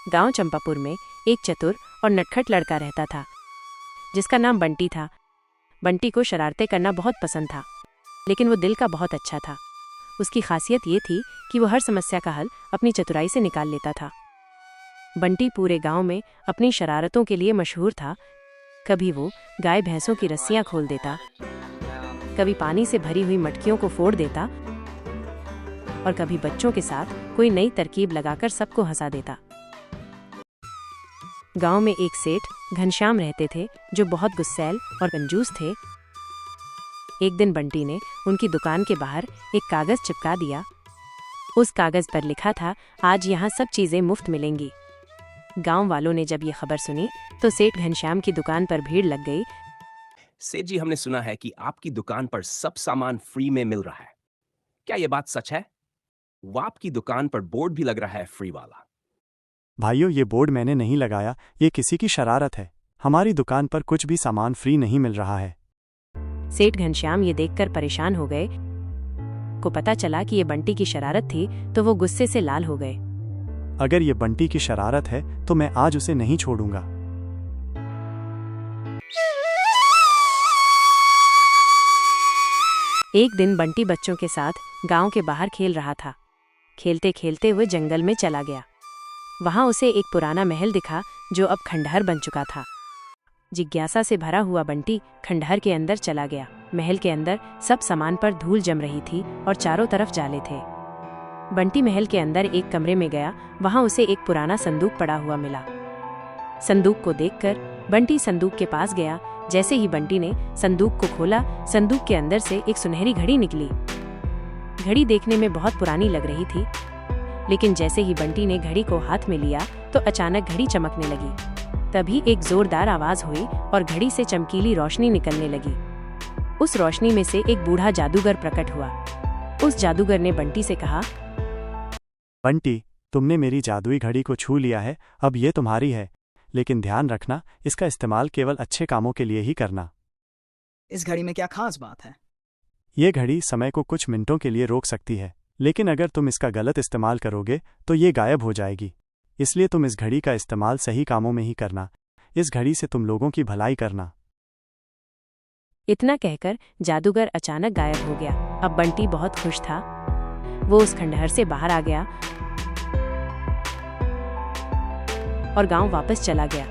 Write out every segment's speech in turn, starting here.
गांव चंपापुर में एक चतुर और नटखट लड़का रहता था जिसका नाम बंटी था। बंटी को शरारतें करना बहुत पसंद था, लेकिन वो दिल का बहुत अच्छा था। उसकी खासियत ये थी कि वो हर समस्या का हल अपनी चतुराई से निकाल लेता था। बंटी पूरे गांव में अपनी शरारतों के लिए मशहूर था। कभी वो गाय भैंसों की रस्सियां खोल देता, कभी पानी से भरी हुई मटकियों को फोड़ देता और कभी बच्चों के साथ कोई नई तरकीब लगाकर सबको हंसा देता। गांव में एक सेठ घनश्याम रहते थे जो बहुत गुस्सैल और कंजूस थे। एक दिन बंटी ने उनकी दुकान के बाहर एक कागज चिपका दिया। उस कागज पर लिखा था, आज यहाँ सब चीजें मुफ्त मिलेंगी। गांव वालों ने जब ये खबर सुनी तो सेठ घनश्याम की दुकान पर भीड़ लग गई। सेठ जी, हमने सुना है कि आपकी दुकान पर सब सामान फ्री में मिल रहा है। क्या ये बात सच है? वो आपकी दुकान पर बोर्ड भी लग रहा है फ्री वाला। भाइयों, ये बोर्ड मैंने नहीं लगाया, ये किसी की शरारत है। हमारी दुकान पर कुछ भी सामान फ्री नहीं मिल रहा है। सेठ घनश्याम ये देखकर परेशान हो गए। को पता चला कि ये बंटी की शरारत थी तो वो गुस्से से लाल हो गए। अगर ये बंटी की शरारत है तो मैं आज उसे नहीं छोड़ूंगा। एक दिन बंटी बच्चों के साथ गांव के बाहर खेल रहा था। खेलते खेलते वो जंगल में चला गया। वहां उसे एक पुराना महल दिखा जो अब खंडहर बन चुका था। जिज्ञासा से भरा हुआ बंटी खंडहर के अंदर चला गया। महल के अंदर सब सामान पर धूल जम रही थी और चारों तरफ जाले थे। बंटी महल के अंदर एक कमरे में गया। वहां उसे एक पुराना संदूक पड़ा हुआ मिला। संदूक को देखकर बंटी संदूक के पास गया। जैसे ही बंटी ने संदूक को खोला, संदूक के अंदर से एक सुनहरी घड़ी निकली। घड़ी देखने में बहुत पुरानी लग रही थी, लेकिन जैसे ही बंटी ने घड़ी को हाथ में लिया तो अचानक घड़ी चमकने लगी। तभी एक जोरदार आवाज हुई और घड़ी से चमकीली रोशनी निकलने लगी। उस रोशनी में से एक बूढ़ा जादूगर प्रकट हुआ। उस जादूगर ने बंटी से कहा, बंटी, तुमने मेरी जादुई घड़ी को छू लिया है, अब ये तुम्हारी है। लेकिन ध्यान रखना, इसका इस्तेमाल केवल अच्छे कामों के लिए ही करना। इस घड़ी में क्या खास बात है? ये घड़ी समय को कुछ मिनटों के लिए रोक सकती है, लेकिन अगर तुम इसका गलत इस्तेमाल करोगे तो ये गायब हो जाएगी। इसलिए तुम इस घड़ी का इस्तेमाल सही कामों में ही करना। इस घड़ी से तुम लोगों की भलाई करना। इतना कहकर जादूगर अचानक गायब हो गया। अब बंटी बहुत खुश था। वो उस खंडहर से बाहर आ गया और गांव वापस चला गया।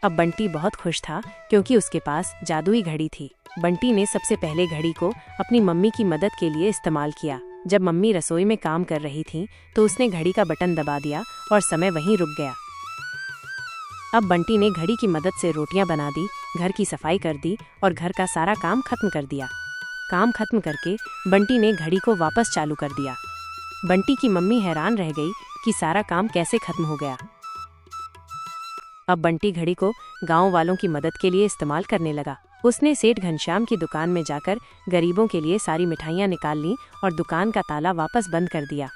अब बंटी बहुत खुश था क्योंकि उसके पास जादुई घड़ी थी। बंटी ने सबसे पहले घड़ी को अपनी मम्मी की मदद के लिए इस्तेमाल किया। जब मम्मी रसोई में काम कर रही थी तो उसने घड़ी का बटन दबा दिया और समय वहीं रुक गया। अब बंटी ने घड़ी की मदद से रोटियां बना दी, घर की सफाई कर दी और घर का सारा काम खत्म कर दिया। काम खत्म करके बंटी ने घड़ी को वापस चालू कर दिया। बंटी की मम्मी हैरान रह गई कि सारा काम कैसे खत्म हो गया। अब बंटी घड़ी को गांव वालों की मदद के लिए इस्तेमाल करने लगा। उसने सेठ घनश्याम की दुकान में जाकर गरीबों के लिए सारी मिठाइयां निकाल लीं और दुकान का ताला वापस बंद कर दिया।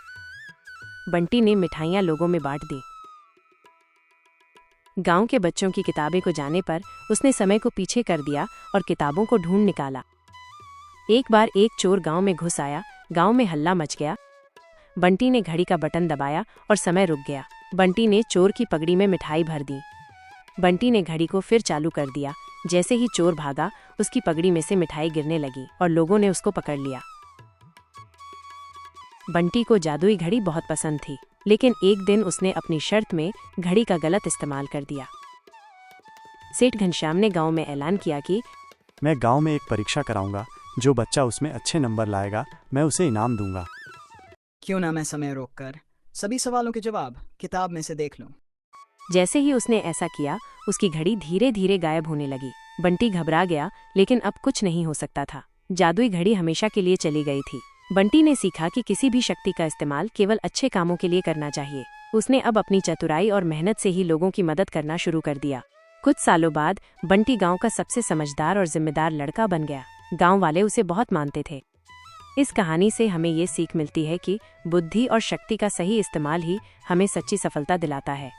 बंटी ने मिठाइयां लोगों में बांट दी। गांव के बच्चों की किताबें को जाने पर उसने समय को पीछे कर दिया और किताबों को ढूंढ निकाला। एक बार एक चोर गांव में घुस आया। गांव में हल्ला मच गया। बंटी ने घड़ी का बटन दबाया और समय रुक गया। बंटी ने चोर की पगड़ी में मिठाई भर दी। बंटी ने घड़ी को फिर चालू कर दिया। जैसे ही चोर भागा, उसकी पगड़ी में से मिठाई गिरने लगी और लोगों ने उसको पकड़ लिया। बंटी को जादुई घड़ी बहुत पसंद थी, लेकिन एक दिन उसने अपनी शर्त में घड़ी का गलत इस्तेमाल कर दिया। सेठ घनश्याम ने गांव में ऐलान किया कि मैं गांव में एक परीक्षा कराऊंगा। जो बच्चा उसमें अच्छे नंबर लाएगा, मैं उसे इनाम दूंगा। क्यों ना मैं समय रोककर सभी सवालों के जवाब किताब में से देख लूं। जैसे ही उसने ऐसा किया, उसकी घड़ी धीरे धीरे गायब होने लगी। बंटी घबरा गया, लेकिन अब कुछ नहीं हो सकता था। जादुई घड़ी हमेशा के लिए चली गई थी। बंटी ने सीखा कि किसी भी शक्ति का इस्तेमाल केवल अच्छे कामों के लिए करना चाहिए। उसने अब अपनी चतुराई और मेहनत से ही लोगों की मदद करना शुरू कर दिया। कुछ सालों बाद बंटी गांव का सबसे समझदार और जिम्मेदार लड़का बन गया। गांव वाले उसे बहुत मानते थे। इस कहानी से हमें ये सीख मिलती है कि बुद्धि और शक्ति का सही इस्तेमाल ही हमें सच्ची सफलता दिलाता है।